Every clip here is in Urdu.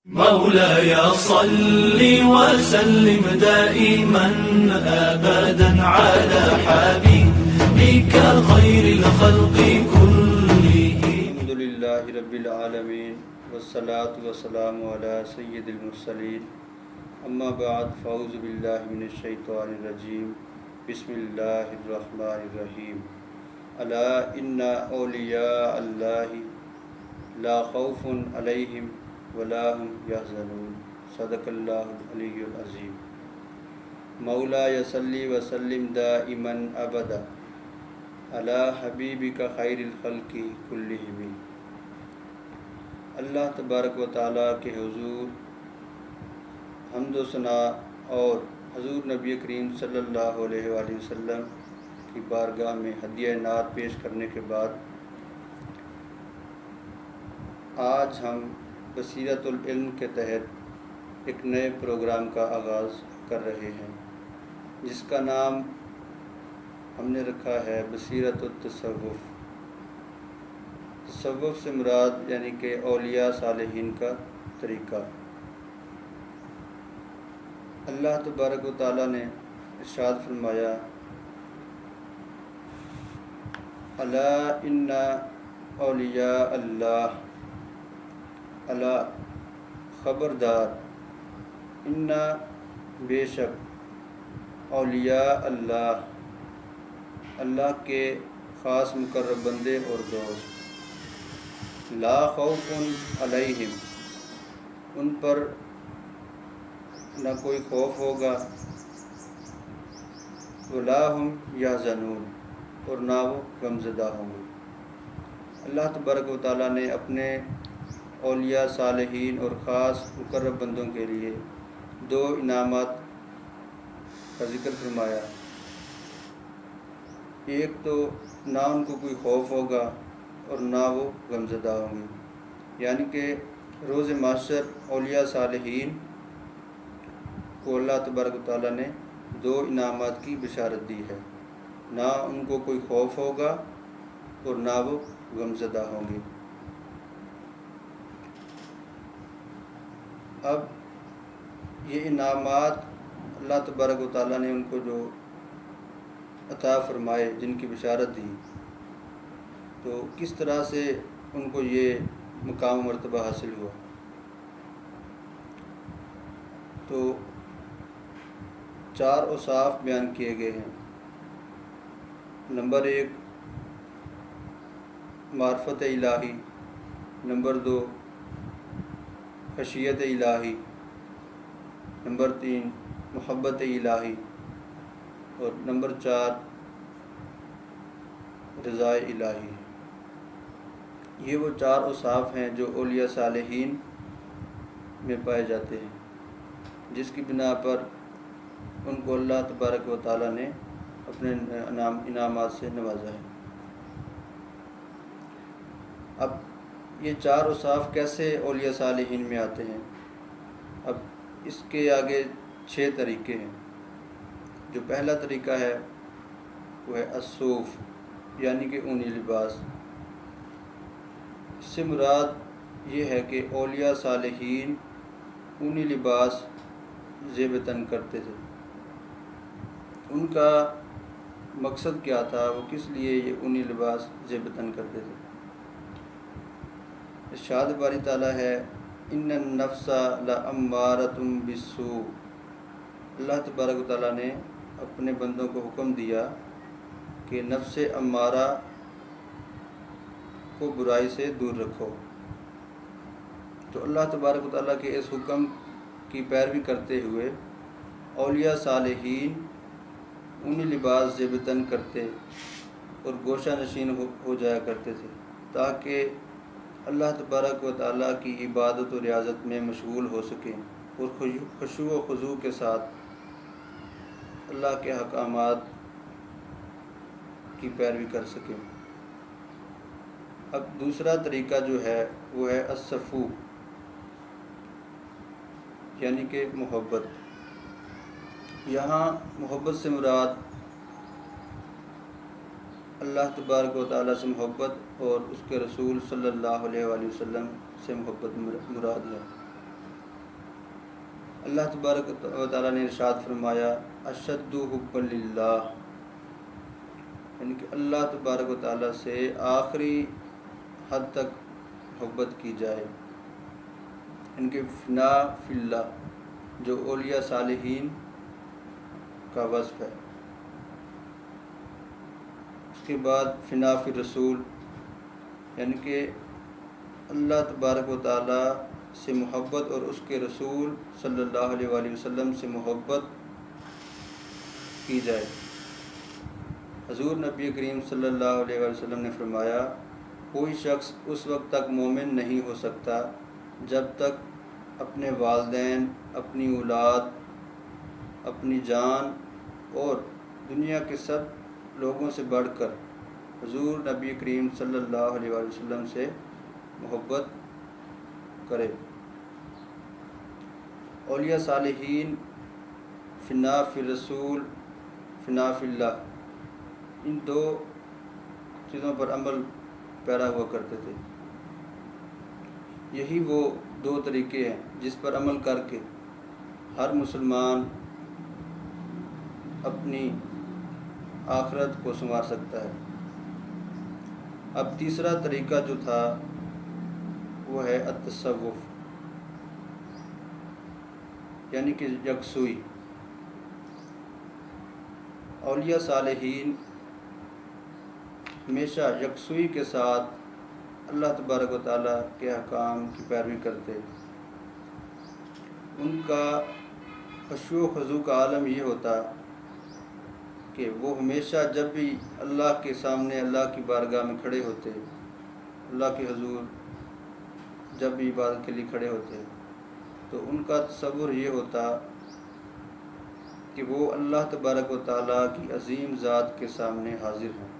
مولاي صل وسلم دائما أبدا على حبيبك خير الخلق كلهم. الحمد لله رب العالمين والصلاة والسلام على سيد المرسلين. اما بعد فاعوذ باللہ من الشیطان الرجیم. بسم اللہ الرحمن الرحیم. الا ان اولیاء اللہ لا خوف علیہم ولا هم يحزنون. صدق اللہ العلی العظیم. مولاي صل وسلم دائما ابدا علی حبیبک خیر الخلق کلہم. اللہ تبارک و تعالیٰ کے حضور حمد و ثنا اور حضور نبی کریم صلی اللہ علیہ وآلہ وسلم کی بارگاہ میں ہدیہ نعت پیش کرنے کے بعد آج ہم بصیرت العلم کے تحت ایک نئے پروگرام کا آغاز کر رہے ہیں، جس کا نام ہم نے رکھا ہے بصیرت التصوف. تصوف سے مراد یعنی کہ اولیاء صالحین کا طریقہ. اللہ تبارک و تعالیٰ نے ارشاد فرمایا الا ان اولیاء اللہ، الا خبردار، ان بے شک، اولیاء اللہ، اللہ کے خاص مقرب بندے اور دوست، لا خوف علیہم، ان پر نہ کوئی خوف ہوگا، ولا هم یحزنون، اور نہ وہ غمزدہ ہوں گے. اللہ تبارک و تعالیٰ نے اپنے اولیاء صالحین اور خاص مقرب بندوں کے لیے دو انعامات کا ذکر فرمایا. ایک تو نہ ان کو کوئی خوف ہوگا اور نہ وہ غمزدہ ہوں گے، یعنی کہ روز محشر اولیاء صالحین کو اللہ تبارک و تعالیٰ نے دو انعامات کی بشارت دی ہے، نہ ان کو کوئی خوف ہوگا اور نہ وہ غمزدہ ہوں گے. اب یہ انعامات اللہ تبارک و تعالیٰ نے ان کو جو عطا فرمائے، جن کی بشارت دی، تو کس طرح سے ان کو یہ مقام و مرتبہ حاصل ہوا. تو چار اوصاف بیان کیے گئے ہیں. نمبر 1 معرفت الہی، نمبر 2 خشیت الہی، نمبر 3 محبت الہی، اور نمبر 4 رضا الہی. یہ وہ چار اوصاف ہیں جو اولیاء صالحین میں پائے جاتے ہیں، جس کی بنا پر ان کو اللہ تبارک و تعالیٰ نے اپنے انعامات سے نوازا ہے. اب یہ چار اوصاف کیسے اولیاء صالحین میں آتے ہیں؟ اب اس کے آگے 6 طریقے ہیں. جو پہلا طریقہ ہے وہ ہے الصوف، یعنی کہ اونی لباس. اس سے مراد یہ ہے کہ اولیاء صالحین اونی لباس زیب تن کرتے تھے. ان کا مقصد کیا تھا، وہ کس لیے یہ اونی لباس زیب تن کرتے تھے؟ ارشاد باری تعالیٰ ہے ان النفس لامارۃ بالسوء. اللہ تبارک و تعالیٰ نے اپنے بندوں کو حکم دیا کہ نفس امارہ کو برائی سے دور رکھو. تو اللہ تبارک و تعالیٰ کے اس حکم کی پیروی کرتے ہوئے اولیاء صالحین اونی لباس زیب تن کرتے اور گوشہ نشین ہو جایا کرتے تھے، تاکہ اللہ تبارک و تعالیٰ کی عبادت و ریاضت میں مشغول ہو سکیں اور خشوع و خضوع کے ساتھ اللہ کے احکامات کی پیروی کر سکیں. اب دوسرا طریقہ جو ہے وہ ہے الصفو، یعنی کہ محبت. یہاں محبت سے مراد اللہ تبارک و تعالیٰ سے محبت اور اس کے رسول صلی اللہ علیہ وآلہ وسلم سے محبت مراد ہے. اللہ تبارک و تعالیٰ نے ارشاد فرمایا اشد حب للہ، یعنی کہ اللہ تبارک و تعالیٰ سے آخری حد تک محبت کی جائے، ان کے فنا فی اللہ جو اولیاء صالحین کا وصف ہے۔ اس کے بعد فنا فی رسول، یعنی کہ اللہ تبارک و تعالیٰ سے محبت اور اس کے رسول صلی اللہ علیہ وآلہ وسلم سے محبت کی جائے۔ حضور نبی کریم صلی اللہ علیہ وآلہ وسلم نے فرمایا کوئی شخص اس وقت تک مومن نہیں ہو سکتا جب تک اپنے والدین، اپنی اولاد، اپنی جان اور دنیا کے سب لوگوں سے بڑھ کر حضور نبی کریم صلی اللہ علیہ وآلہ وسلم سے محبت کرے۔ اولیاء صالحین فنا فی رسول، فنا فی اللہ، ان دو چیزوں پر عمل پیرا ہوا کرتے تھے۔ یہی وہ دو طریقے ہیں جس پر عمل کر کے ہر مسلمان اپنی آخرت کو سنوار سکتا ہے۔ اب تیسرا طریقہ جو تھا وہ ہے التصوف، یعنی کہ یکسوئی۔ اولیاء صالحین ہمیشہ یکسوئی کے ساتھ اللہ تبارک و تعالیٰ کے احکام کی پیروی کرتے۔ ان کا خشوع و خضوع کا عالم یہ ہوتا کہ وہ ہمیشہ جب بھی اللہ کے سامنے، اللہ کی بارگاہ میں کھڑے ہوتے، اللہ کے حضور جب بھی عبادت کے لیے کھڑے ہوتے، تو ان کا تصور یہ ہوتا کہ وہ اللہ تبارک و تعالیٰ کی عظیم ذات کے سامنے حاضر ہیں۔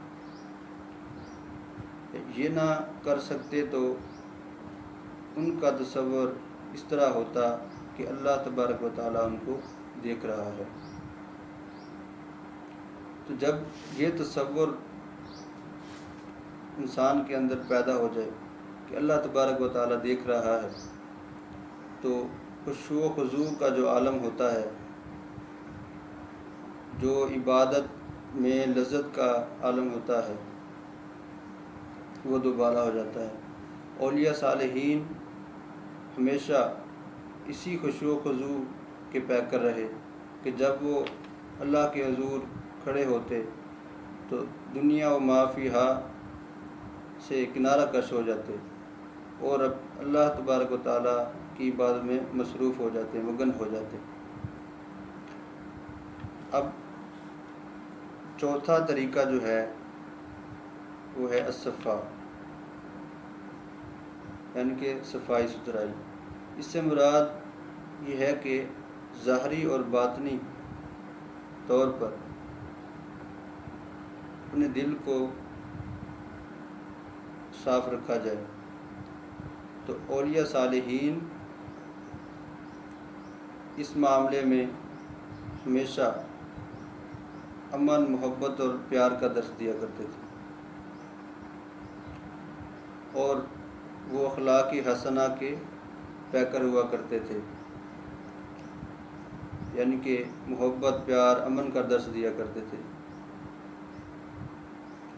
یہ نہ کر سکتے تو ان کا تصور اس طرح ہوتا کہ اللہ تبارک و تعالیٰ ان کو دیکھ رہا ہے۔ تو جب یہ تصور انسان کے اندر پیدا ہو جائے کہ اللہ تبارک و تعالیٰ دیکھ رہا ہے، تو خشوع و خضوع کا جو عالم ہوتا ہے، جو عبادت میں لذت کا عالم ہوتا ہے، وہ دوبالا ہو جاتا ہے۔ اولیاء صالحین ہمیشہ اسی خشوع و خضوع کے پیکر رہے کہ جب وہ اللہ کے حضور کھڑے ہوتے تو دنیا و ما فیہا سے کنارہ کش ہو جاتے اور اب اللہ تبارک و تعالیٰ کی عبادت میں مصروف ہو جاتے، مگن ہو جاتے۔ اب چوتھا طریقہ جو ہے وہ ہے الصفا، یعنی کہ صفائی ستھرائی۔ اس سے مراد یہ ہے کہ ظاہری اور باطنی طور پر اپنے دل کو صاف رکھا جائے۔ تو اولیاء صالحین اس معاملے میں ہمیشہ امن، محبت اور پیار کا درس دیا کرتے تھے، اور وہ اخلاق حسنہ کے پیکر ہوا کرتے تھے، یعنی کہ محبت، پیار، امن کا درس دیا کرتے تھے،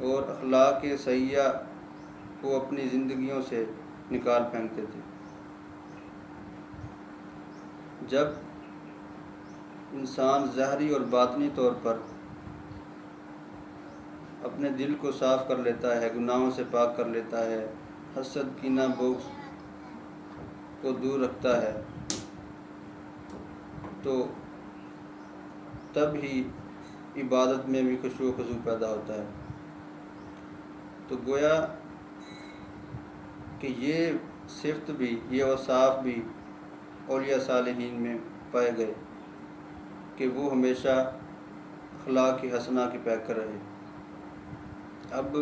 اور اخلاق سیئہ کو اپنی زندگیوں سے نکال پھینکتے تھے۔ جب انسان ظاہری اور باطنی طور پر اپنے دل کو صاف کر لیتا ہے، گناہوں سے پاک کر لیتا ہے، حسد، کینہ، بغض کو دور رکھتا ہے، تو تب ہی عبادت میں بھی خشوع و خضوع پیدا ہوتا ہے۔ تو گویا کہ یہ صفت بھی، یہ اوصاف بھی اولیاء صالحین میں پائے گئے کہ وہ ہمیشہ اخلاق حسنہ کی پیکر رہے۔ اب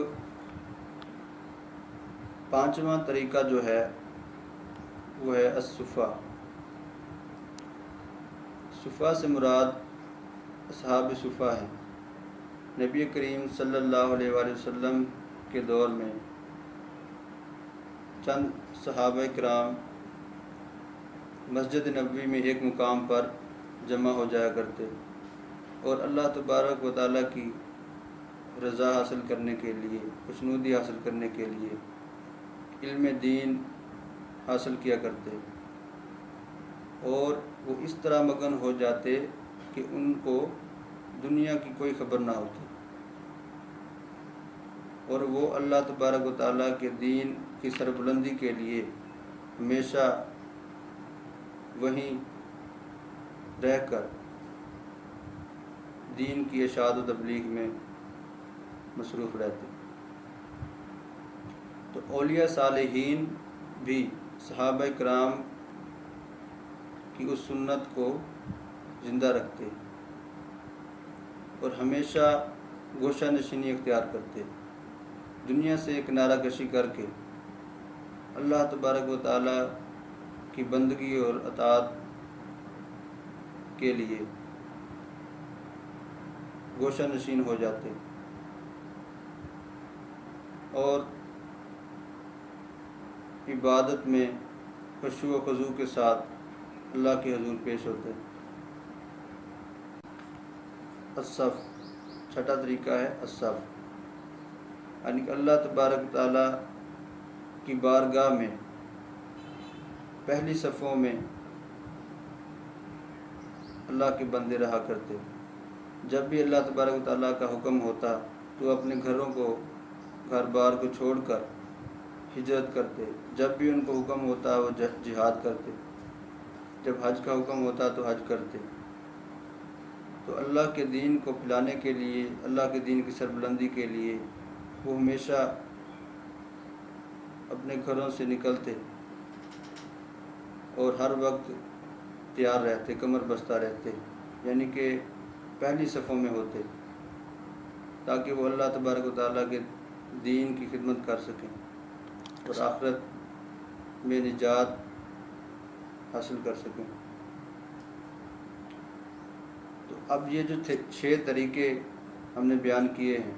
پانچواں طریقہ جو ہے وہ ہے الصفا۔ صفا سے مراد اصحاب صفا ہیں۔ نبی کریم صلی اللہ علیہ وآلہ وسلم کے دور میں چند صحابہ کرام مسجد نبوی میں ایک مقام پر جمع ہو جایا کرتے اور اللہ تبارک و تعالیٰ کی رضا حاصل کرنے کے لیے، خوشنودی حاصل کرنے کے لیے علم دین حاصل کیا کرتے، اور وہ اس طرح مگن ہو جاتے کہ ان کو دنیا کی کوئی خبر نہ ہوتی، اور وہ اللہ تبارک و تعالیٰ کے دین کی سربلندی کے لیے ہمیشہ وہیں رہ کر دین کی اشاعت و تبلیغ میں مصروف رہتے۔ تو اولیاء صالحین بھی صحابہ کرام کی اس سنت کو زندہ رکھتے اور ہمیشہ گوشہ نشینی اختیار کرتے، دنیا سے کنارہ کشی کر کے اللہ تبارک و تعالیٰ کی بندگی اور اطاعت کے لیے گوشہ نشین ہو جاتے اور عبادت میں خشوع و خضوع کے ساتھ اللہ کے حضور پیش ہوتے۔ الصف، چھٹا طریقہ ہے الصف، یعنی کہ اللہ تبارک تعالیٰ کی بارگاہ میں پہلی صفوں میں اللہ کے بندے رہا کرتے۔ جب بھی اللہ تبارک تعالیٰ کا حکم ہوتا تو اپنے گھر بار کو چھوڑ کر ہجرت کرتے، جب بھی ان کو حکم ہوتا وہ جہاد کرتے، جب حج کا حکم ہوتا تو حج کرتے۔ تو اللہ کے دین کو پھیلانے کے لیے، اللہ کے دین کی سربلندی کے لیے وہ ہمیشہ اپنے گھروں سے نکلتے اور ہر وقت تیار رہتے، کمر بستہ رہتے، یعنی کہ پہلی صفوں میں ہوتے تاکہ وہ اللہ تبارک و تعالیٰ کے دین کی خدمت کر سکیں اور آخرت میں نجات حاصل کر سکیں۔ تو اب یہ جو 6 طریقے ہم نے بیان کیے ہیں،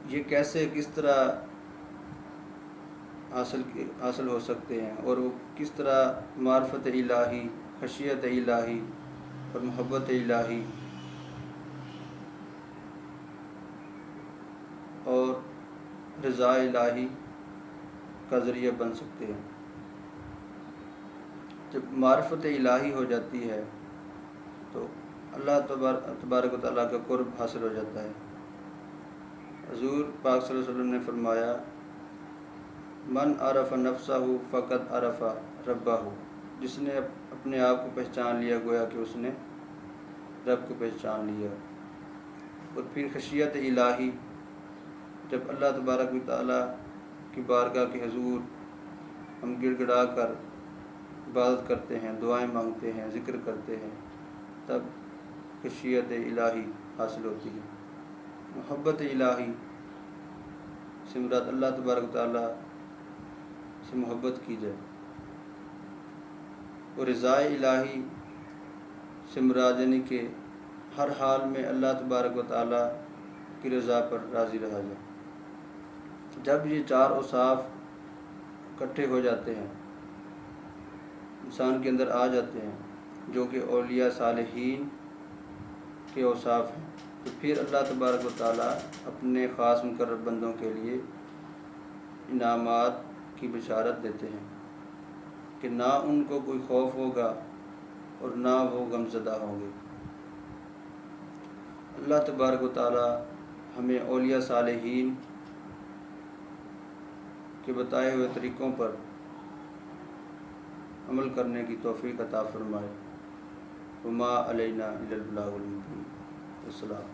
یہ کیسے کس طرح حاصل ہو سکتے ہیں، اور وہ کس طرح معرفت الہی، خشیت الہی اور محبت الہی اور رضا الہی کا ذریعہ بن سکتے ہیں۔ جب معرفت الہی ہو جاتی ہے تو اللہ تبارک و تعالیٰ کا قرب حاصل ہو جاتا ہے۔ حضور پاک صلی اللہ علیہ وسلم نے فرمایا، من عرف نفسہ فقط عرف ربہ، جس نے اپنے آپ کو پہچان لیا گویا کہ اس نے رب کو پہچان لیا۔ اور پھر خشیت الہی، جب اللہ تبارک و تعالیٰ کی بارگاہ کے حضور ہم گڑ گڑا کر عبادت کرتے ہیں، دعائیں مانگتے ہیں، ذکر کرتے ہیں، تب خشیت الہی حاصل ہوتی ہے۔ محبت الہی سے مراد اللہ تبارک و تعالیٰ سے محبت کی جائے، اور رضا الہی سے مراد یعنی کہ ہر حال میں اللہ تبارک و تعالیٰ کی رضا پر راضی رہا جائے۔ جب یہ 4 اوصاف اکٹھے ہو جاتے ہیں، انسان کے اندر آ جاتے ہیں، جو کہ اولیاء صالحین کے اوصاف ہیں، تو پھر اللہ تبارک و تعالیٰ اپنے خاص مقرب بندوں کے لیے انعامات کی بشارت دیتے ہیں کہ نہ ان کو کوئی خوف ہوگا اور نہ وہ غمزدہ ہوں گے۔ اللہ تبارک و تعالیٰ ہمیں اولیاء صالحین کے بتائے ہوئے طریقوں پر عمل کرنے کی توفیق عطا فرمائے۔ وما علینا الا البلاغ المبین۔ السلام۔